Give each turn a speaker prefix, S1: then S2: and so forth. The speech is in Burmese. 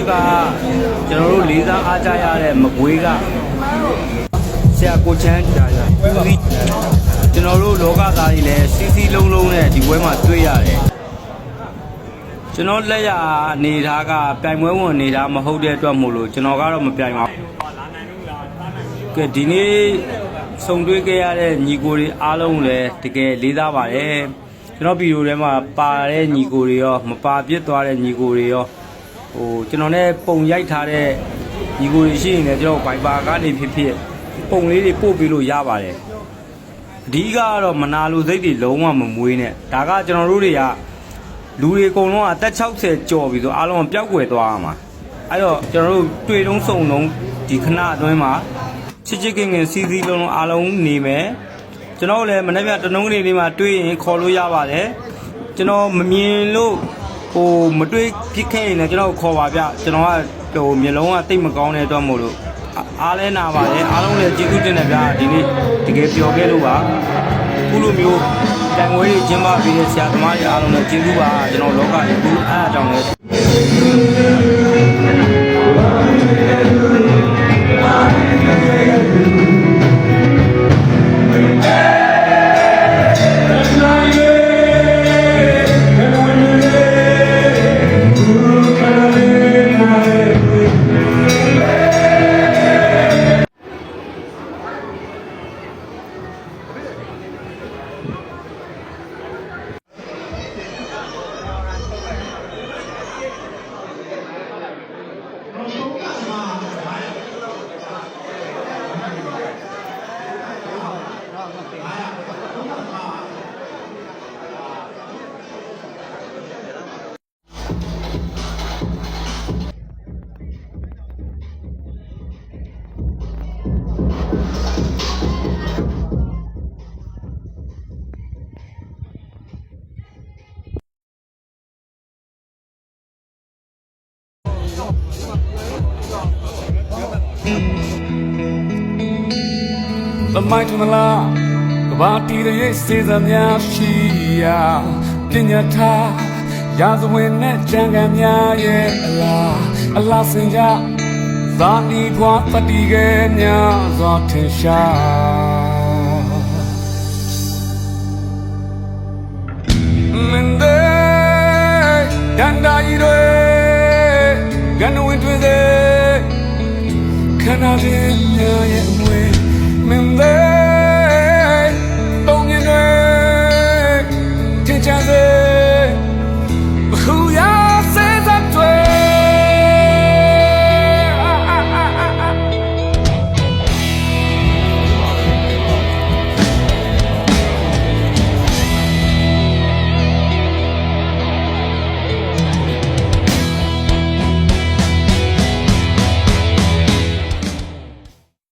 S1: ကကျွန်တော်တို့လေးစားအားကြရတဲ့မကွေးကဆရာကိုချမ်းကြာရကျွန်တော်တို့လောကသားတွေလည်းစီးစီးလုံးလုံးနဲ့ဒီပွဲမှာတွေ့ရတယ်ကျွန်တော်လက်ရအနေထားကပြိုင်ပွဲဝင်အနေထားမဟုတ်တဲ့အတွက်မို့လို့ကျွန်တော်ကတော့မပြိုင်ပါဘူးကဲဒီနေ့ဆုံတွေ့ခဲ့ရတဲ့ညီကိုတွေအားလုံးလည်းတကယ်လေးစားပါတယ်ကျွန်တော်ဗီဒီယိုထဲမှာပါတဲ့ညီကိုတွေရောမပါပြစ်သွားတဲ့ညီကိုတွေရောကျွန်တော်နဲ့ပုံရိုက်ထားတဲ့ညီကိုတွေရှိရင်လည်းကျွန်တော် Viber ကနေဖြစ်ပုံလေးတွေပို့ပေးလို့ရပါတယ်အဓိကကတော့မနာလိုစိတ်တွေလုံးဝမမွေးနဲ့ဒါကကျွန်တော်တို့တွေကလူတွေအကုန်လုံးအသက်60ကျော်ပြီဆိုအားလုံးပျောက်ကွယ်သွားရမှာအဲ့တော့ကျွန်တော်တို့တွေ့တုံးစုံတုံးဒီခဏအတွင်းမှာချစ်ချစ်ခင်ခင်စီစီလုံးလုံးအားလုံးနေမယ်ကျွန်တော်လည်းမနေ့ကတနုံးကနေလေးမှာတွေ့ရင်ခေါ်လို့ရပါတယ်ကျွန်တော်မမြင်လို့မတွေ့ဖြစ်ခဲ့ရင်လည်းကျွန်တော်ခေါ်ပါဗျကျွန်တော်ကမျိုးလုံးကတိတ်မကောင်းတဲ့အတွက်မို့လို့အားလဲနာပါတယ်အားလုံးလည်းကျေးဇူးတင်တယ်ဗျာဒီနေ့တကယ်ပျော်ခဲ့လို့ပါခုလိုမျိုးတန်ငွေကျင်းပပေးတဲ့ဆရာသမားတွေအားလုံးလည်းကျေးဇူးပါကျွန်တော်လောကကြီးကူအားအကြောင်းလည်း
S2: The might of the law, the body the yes is a nyashia, Pinyata, Yazwin, Jangamia, Allah Sinja, Zani, Pua, Fatigania, Zotisha. Mende, Ganda Ide, Ganu into the Canadian.